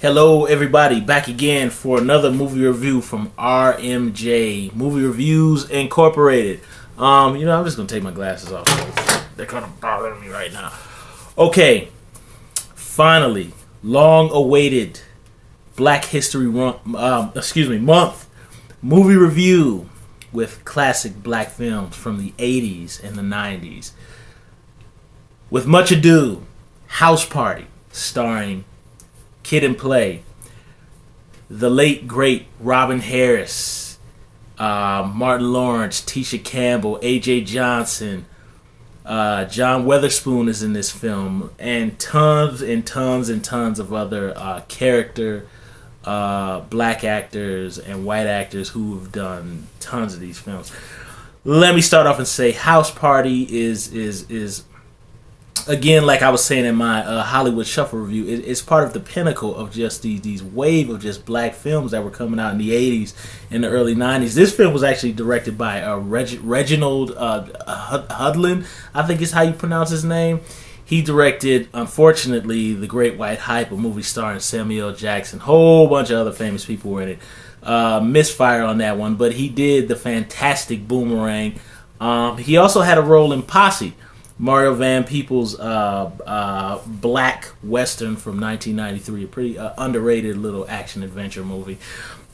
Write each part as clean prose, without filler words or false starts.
Hello, everybody, back again for another movie review from RMJ Movie Reviews Incorporated. I'm just gonna take my glasses off. They're kind of bothering me right now. Okay, finally, long-awaited Black History Month movie review with classic black films from the 80s and the 90s. With much ado, House Party, starring Kid and Play, the late great Robin Harris, Martin Lawrence, Tisha Campbell, A.J. Johnson, John Weatherspoon is in this film, and tons and tons and tons of other character black actors and white actors who have done tons of these films. Let me start off and say House Party is again, like I was saying in my Hollywood Shuffle review, it's part of the pinnacle of just these wave of just black films that were coming out in the 80s and the early 90s. This film was actually directed by Reginald Hudlin, I think is how you pronounce his name. He directed, unfortunately, The Great White Hype, a movie starring Samuel L. Jackson. Whole bunch of other famous people were in it. Misfire on that one, but he did the fantastic Boomerang. He also had a role in Posse, Mario Van Peebles' black western from 1993, a pretty underrated little action-adventure movie.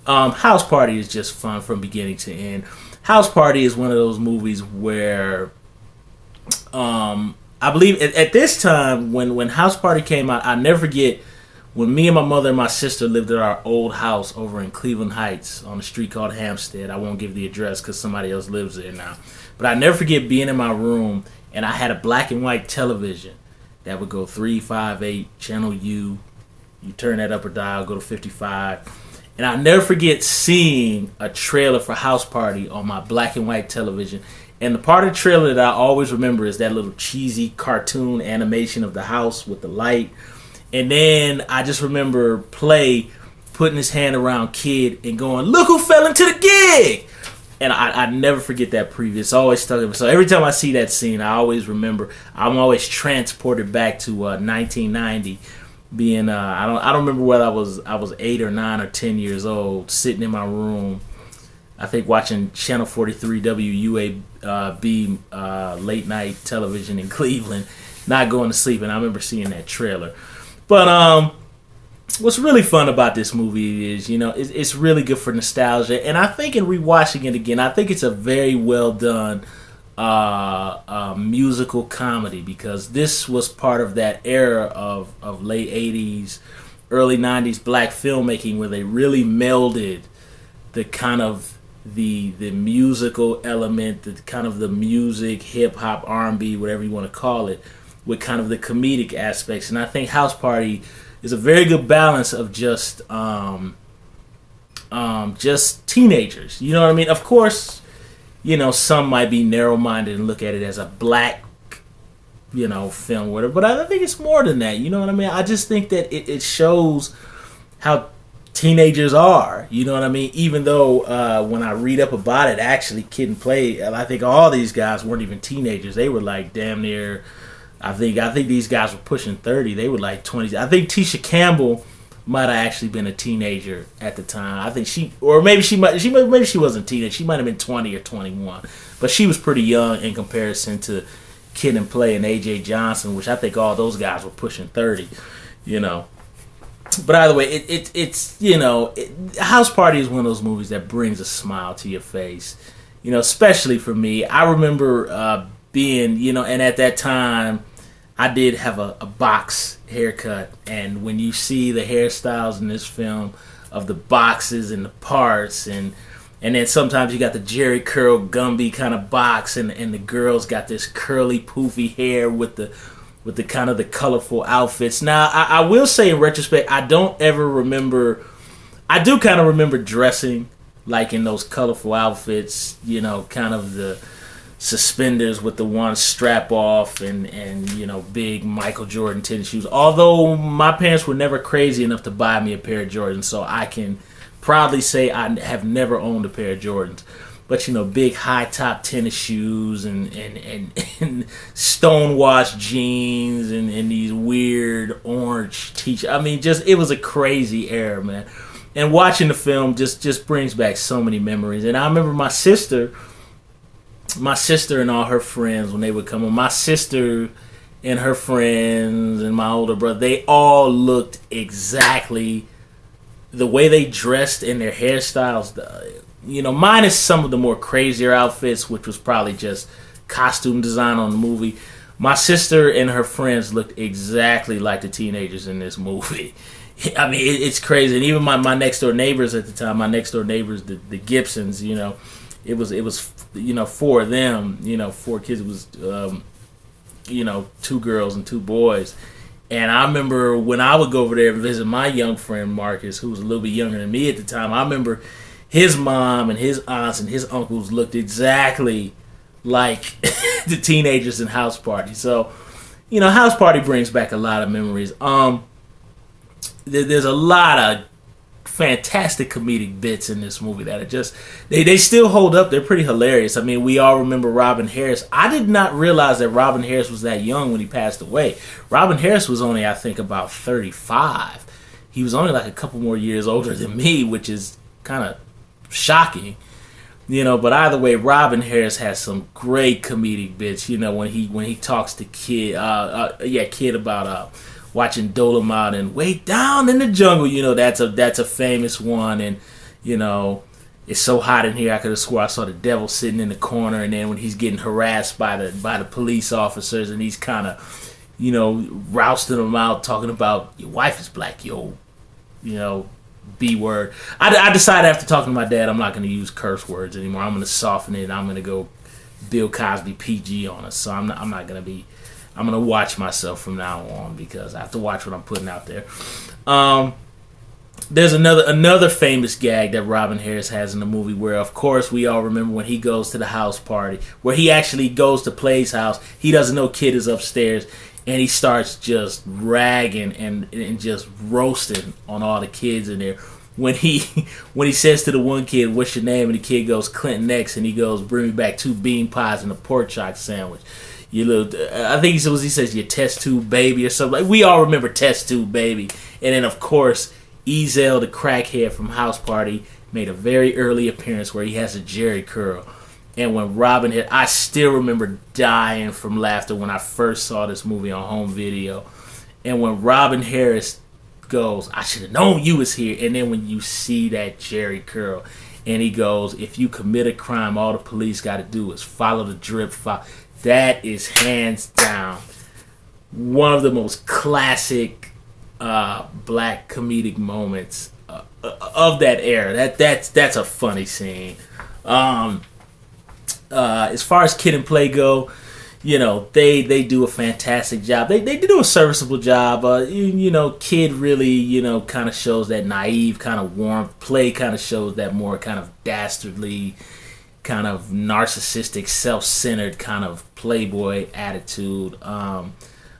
House Party is just fun from beginning to end. House Party is one of those movies where I believe at this time, when House Party came out, I'll never forget when me and my mother and my sister lived at our old house over in Cleveland Heights on a street called Hampstead. I won't give the address because somebody else lives there now. But I never forget being in my room, and I had a black and white television that would go 358 channel U. You turn that up a dial, go to 55. And I'll never forget seeing a trailer for House Party on my black and white television. And the part of the trailer that I always remember is that little cheesy cartoon animation of the house with the light. And then I just remember Play putting his hand around Kid and going, "Look who fell into the gig!" And I never forget that preview. It's always stuck in me. So every time I see that scene, I always remember. I'm always transported back to 1990, being I don't remember whether I was 8 or 9 or 10 years old, sitting in my room. I think watching Channel 43 WUAB late night television in Cleveland, not going to sleep, and I remember seeing that trailer. But what's really fun about this movie is, it's really good for nostalgia. And I think in rewatching it again, I think it's a very well done musical comedy, because this was part of that era of late 80s, early 90s black filmmaking where they really melded the kind of the musical element, the kind of the music, hip-hop, R&B, whatever you want to call it, with kind of the comedic aspects. And I think House Party is a very good balance of just teenagers. You know what I mean? Of course, some might be narrow-minded and look at it as a black, film, whatever. But I think it's more than that. You know what I mean? I just think that it shows how teenagers are. You know what I mean? Even though when I read up about it, actually, Kid and Play, I think all these guys weren't even teenagers. They were like damn near. I think these guys were pushing 30. They were like 20s. I think Tisha Campbell might have actually been a teenager at the time. I think maybe she wasn't a teenager. She might have been 20 or 21. But she was pretty young in comparison to Kid and Play and A.J. Johnson, which I think all those guys were pushing 30. But either way, it's House Party is one of those movies that brings a smile to your face. Especially for me. I remember being, and at that time, I did have a box haircut, and when you see the hairstyles in this film of the boxes and the parts, and then sometimes you got the Jerry Curl Gumby kind of box, and the girls got this curly poofy hair with the kind of the colorful outfits. Now, I will say in retrospect, I don't ever remember. I do kind of remember dressing like in those colorful outfits, kind of the suspenders with the one strap off and big Michael Jordan tennis shoes. Although my parents were never crazy enough to buy me a pair of Jordans, so I can proudly say I have never owned a pair of Jordans. but big high top tennis shoes and stonewashed jeans and these weird orange t-shirts. I mean, just it was a crazy era, man. And watching the film just brings back so many memories. And I remember my sister and all her friends when they would come. My sister and her friends and my older brother, they all looked exactly the way they dressed and their hairstyles. Minus some of the more crazier outfits, which was probably just costume design on the movie. My sister and her friends looked exactly like the teenagers in this movie. I mean, it's crazy. And even my next door neighbors at the time, the Gibsons, it was four of them, four kids. It was, 2 girls and 2 boys. And I remember when I would go over there and visit my young friend Marcus, who was a little bit younger than me at the time, I remember his mom and his aunts and his uncles looked exactly like the teenagers in House Party. So, House Party brings back a lot of memories. There's a lot of fantastic comedic bits in this movie that are just they still hold up. They're pretty hilarious. I mean, we all remember Robin Harris. I did not realize that Robin Harris was that young when he passed away. Robin Harris was only, I think, about 35. He was only like a couple more years older than me, which is kind of shocking. But either way, Robin Harris has some great comedic bits. When he talks to Kid about watching Dolomite and Way Down in the Jungle. That's a famous one. And it's so hot in here, I could have swore I saw the devil sitting in the corner. And then when he's getting harassed by the police officers, and he's kind of rousting them out, talking about your wife is black, B word. I decided after talking to my dad, I'm not going to use curse words anymore. I'm going to soften it. I'm going to go Bill Cosby PG on us. So I'm not going to be. I'm going to watch myself from now on because I have to watch what I'm putting out there. There's another famous gag that Robin Harris has in the movie where, of course, we all remember when he goes to the house party, where he actually goes to Play's house. He doesn't know Kid is upstairs, and he starts just ragging and just roasting on all the kids in there. When he says to the one kid, "What's your name?" and the kid goes, "Clinton X," and he goes, "Bring me back 2 bean pies and a pork chop sandwich." I think he says your test tube baby or something. Like, we all remember test tube baby. And then of course Ezel, the crackhead from House Party, made a very early appearance where he has a Jerry curl. And when Robin hit, I still remember dying from laughter when I first saw this movie on home video. And when Robin Harris goes, "I should have known you was here," and then when you see that Jerry curl, and he goes, "If you commit a crime, all the police got to do is follow the drip file." That is hands down one of the most classic black comedic moments of that era. That's a funny scene. As far as Kid and Play go, they do a fantastic job. They do a serviceable job. Kid really kind of shows that naive kind of warmth. Play kind of shows that more kind of dastardly, kind of narcissistic, self-centered kind of playboy attitude.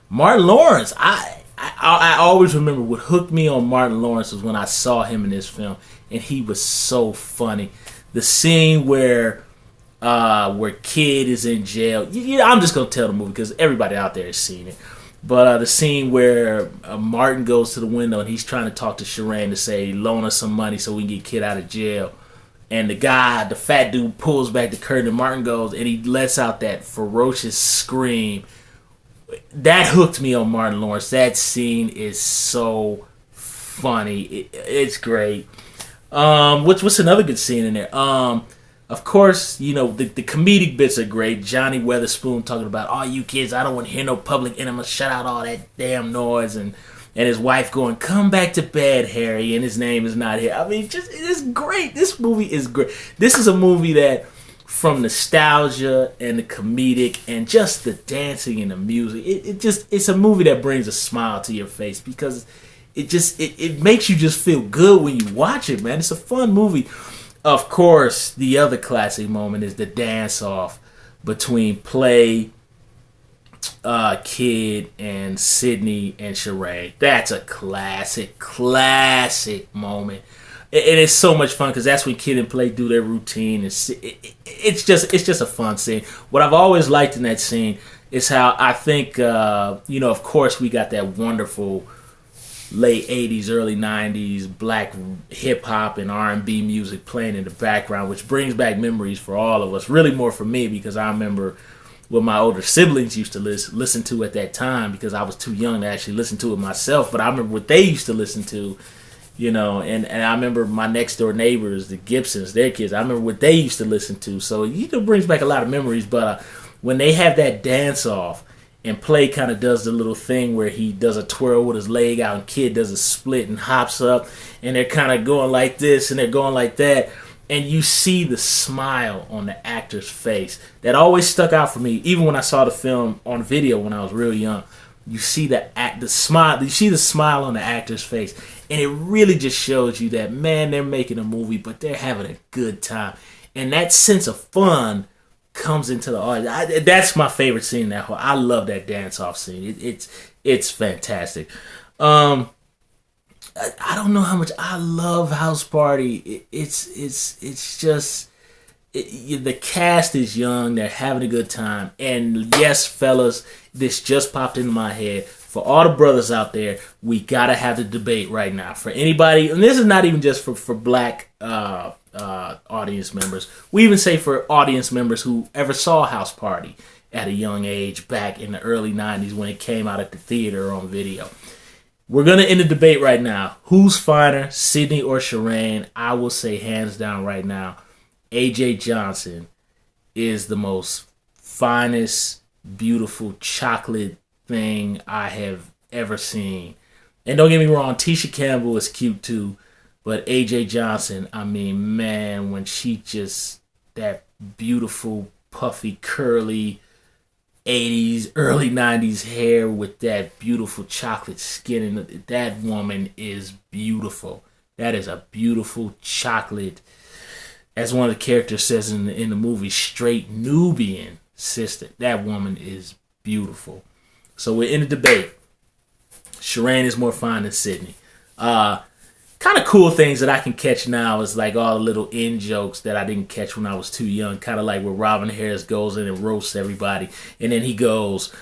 Martin Lawrence, I always remember what hooked me on Martin Lawrence was when I saw him in this film, and he was so funny. The scene where Kid is in jail. I'm just gonna tell the movie because everybody out there has seen it. But the scene where Martin goes to the window and he's trying to talk to Shireen to say loan us some money so we can get Kid out of jail. And the fat dude pulls back the curtain and Martin goes and he lets out that ferocious scream. That hooked me on Martin Lawrence. That scene is so funny. It's great. What's another good scene in there? Of course, the comedic bits are great. Johnny Weatherspoon talking about, "All you kids, I don't want to hear no public enema. Shut out all that damn noise." And his wife going, "Come back to bed, Harry," and his name is not here. I mean, it's great. This movie is great. This is a movie that, from nostalgia and the comedic and just the dancing and the music, it's a movie that brings a smile to your face because it makes you just feel good when you watch it, man. It's a fun movie. Of course, the other classic moment is the dance-off between Play, Kid, and Sydney and Sheree. That's a classic moment. and it's so much fun because that's when Kid and Play do their routine. It's just a fun scene. What I've always liked in that scene is how I think of course we got that wonderful late 80s, early 90s black hip hop and R&B music playing in the background, which brings back memories for all of us. Really more for me because I remember what my older siblings used to listen to at that time because I was too young to actually listen to it myself. But I remember what they used to listen to, and I remember my next door neighbors, the Gibsons, their kids. I remember what they used to listen to. So it brings back a lot of memories. But when they have that dance off, and Play kind of does the little thing where he does a twirl with his leg out, and Kid does a split and hops up, and they're kind of going like this and they're going like that, and you see the smile on the actor's face. That always stuck out for me, even when I saw the film on video when I was real young. You see the smile. You see the smile on the actor's face, and it really just shows you that, man, they're making a movie, but they're having a good time, and that sense of fun comes into the audience. That's my favorite scene. I love that dance off scene. It's fantastic. I don't know how much I love House Party. It's just the cast is young. They're having a good time. And yes, fellas, this just popped into my head. For all the brothers out there, we gotta have the debate right now. For anybody, and this is not even just for black audience members. We even say for audience members who ever saw House Party at a young age back in the early 90s when it came out at the theater or on video. We're going to end the debate right now. Who's finer, Sidney or Sherane? I will say hands down right now, AJ Johnson is the most finest, beautiful chocolate thing I have ever seen. And don't get me wrong, Tisha Campbell is cute too. But AJ Johnson, I mean, man, when she just, that beautiful, puffy, curly 80s, early 90s hair with that beautiful chocolate skin, and that woman is beautiful. That is a beautiful chocolate, as one of the characters says in the movie, straight Nubian sister. That woman is beautiful. So we're in the debate. Sherane is more fine than Sidney. Kind of cool things that I can catch now is like all the little in jokes that I didn't catch when I was too young. Kind of like where Robin Harris goes in and roasts everybody. And then he goes,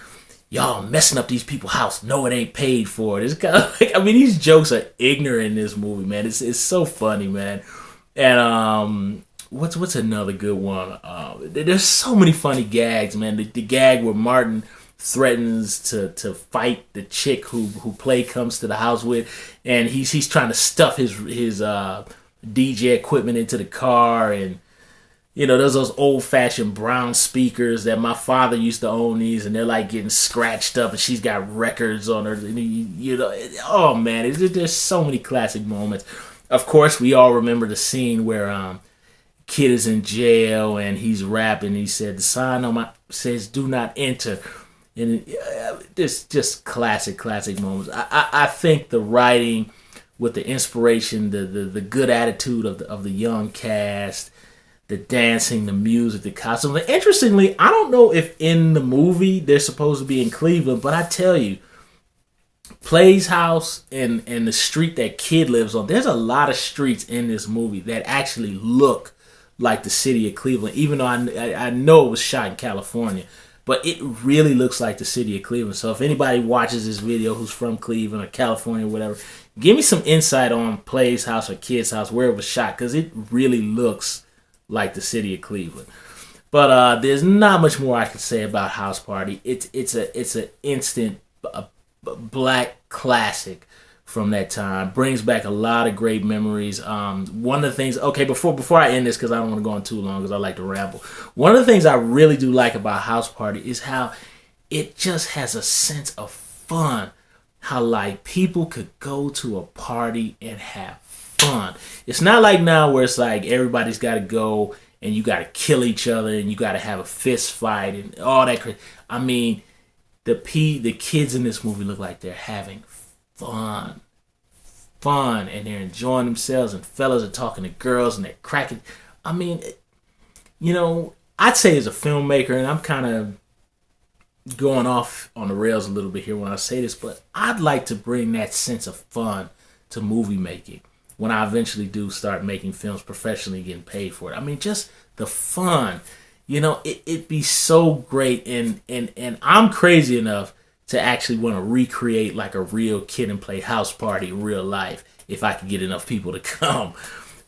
y'all messing up these people's house. No, it ain't paid for it. It's kind of like, I mean, these jokes are ignorant in this movie, man. It's so funny, man. And what's another good one? There's so many funny gags, man. The gag where Martin threatens to fight the chick who Play comes to the house with, and he's trying to stuff his DJ equipment into the car, and there's those old fashioned brown speakers that my father used to own these, and they're like getting scratched up, and she's got records on her. Oh man, there's so many classic moments. Of course, we all remember the scene where Kid is in jail and he's rapping. He said the sign on my says "Do not enter." And this just classic moments. I think the writing with the inspiration, the good attitude of the young cast, the dancing, the music, the costumes. Interestingly, I don't know if in the movie they're supposed to be in Cleveland, but I tell you, Play's house and the street that Kid lives on, there's a lot of streets in this movie that actually look like the city of Cleveland, even though I know it was shot in California. But it really looks like the city of Cleveland. So if anybody watches this video who's from Cleveland or California or whatever, give me some insight on Play's house or Kid's house, where it was shot, because it really looks like the city of Cleveland. But there's not much more I can say about House Party. It's an instant black classic from that time. Brings back a lot of great memories. One of the things, okay, before I end this, because I don't want to go on too long, because I like to ramble. One of the things I really do like about House Party is how it just has a sense of fun. How like people could go to a party and have fun. It's not like now where it's like everybody's got to go and you got to kill each other and you got to have a fist fight and all that. I mean, the kids in this movie look like they're having fun, and they're enjoying themselves, and fellas are talking to girls and they're cracking. I mean, I'd say as a filmmaker, and I'm kind of going off on the rails a little bit here when I say this, but I'd like to bring that sense of fun to movie making. when I eventually do start making films professionally, getting paid for it. I mean, just the fun. It'd be so great, and I'm crazy enough to actually want to recreate like a real Kid and Play house party in real life if I could get enough people to come.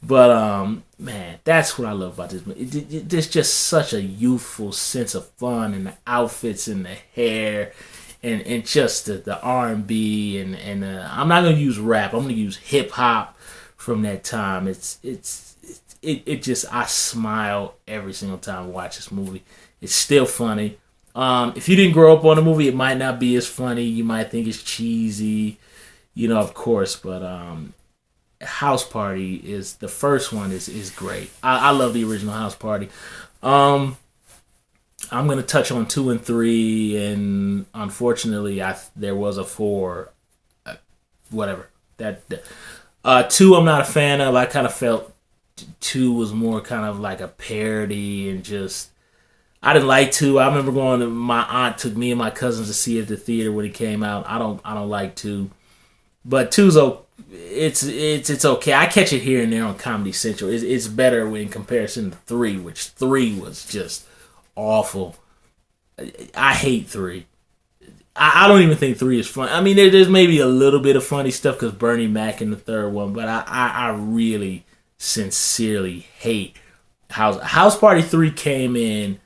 But man, that's what I love about this movie. There's just such a youthful sense of fun in the outfits and the hair, and just the R&B and I'm not gonna use rap. I'm gonna use hip hop from that time. It just, I smile every single time I watch this movie. It's still funny. If you didn't grow up on the movie, it might not be as funny. You might think it's cheesy, of course, but House Party is the first one is great. I love the original House Party. I'm gonna touch on 2 and 3, and unfortunately, there was a 4. Whatever that 2, I'm not a fan of. I kind of felt 2 was more kind of like a parody, and just I didn't like 2. I remember going to, my aunt took me and my cousins to see it at the theater when it came out. I don't like 2, but 2's okay. It's okay. I catch it here and there on Comedy Central. It's better in comparison to 3, which 3 was just awful. I hate 3. I don't even think 3 is fun. I mean, there's maybe a little bit of funny stuff because Bernie Mac in the third one, but I really sincerely hate House Party 3 came in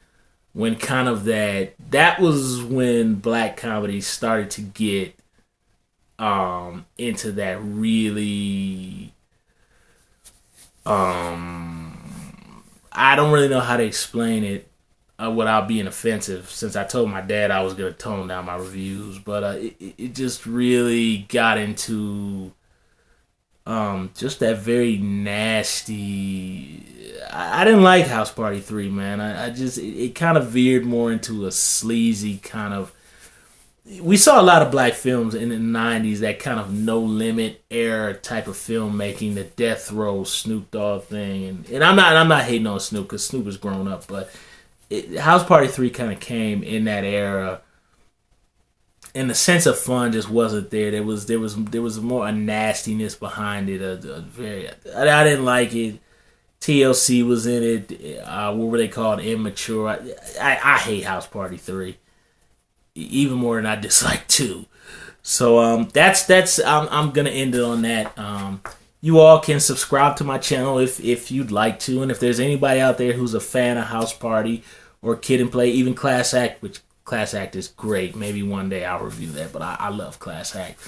when kind of that was when black comedy started to get into that really I don't really know how to explain it without being offensive, since I told my dad I was going to tone down my reviews, but it just really got into just that very nasty. I didn't like House Party 3, man. I just, it kind of veered more into a sleazy kind of. We saw a lot of black films in the 90s, that kind of No Limit era type of filmmaking, the Death Row Snoop Dogg thing, and I'm not hating on Snoop because Snoop has grown up, but House Party 3 kind of came in that era, and the sense of fun just wasn't there. There was more a nastiness behind it. I didn't like it. TLC was in it. What were they called? Immature. I hate House Party 3 even more than I dislike 2. So that's I'm gonna end it on that. You all can subscribe to my channel if you'd like to, and if there's anybody out there who's a fan of House Party or Kid and Play, even Class Act, which Class Act is great. Maybe one day I'll review that, but I love Class Act.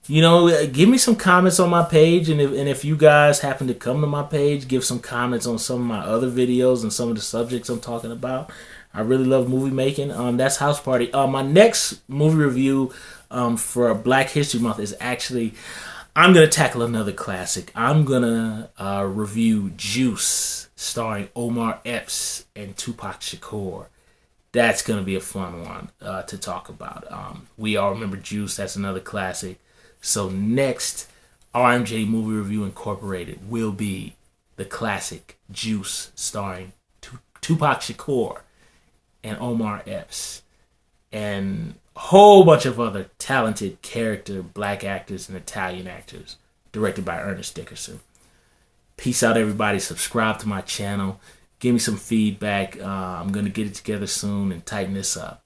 Give me some comments on my page, and if you guys happen to come to my page, give some comments on some of my other videos and some of the subjects I'm talking about. I really love movie making. That's House Party. My next movie review for Black History Month is actually, I'm going to tackle another classic. I'm going to review Juice, starring Omar Epps and Tupac Shakur. That's going to be a fun one to talk about. We all remember Juice. That's another classic. So next RMJ Movie Review Incorporated will be the classic Juice, starring Tupac Shakur and Omar Epps, and a whole bunch of other talented character black actors and Italian actors, directed by Ernest Dickerson. Peace out, everybody. Subscribe to my channel. Give me some feedback. I'm going to get it together soon and tighten this up.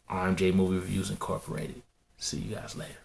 RMJ Movie Reviews Incorporated. See you guys later.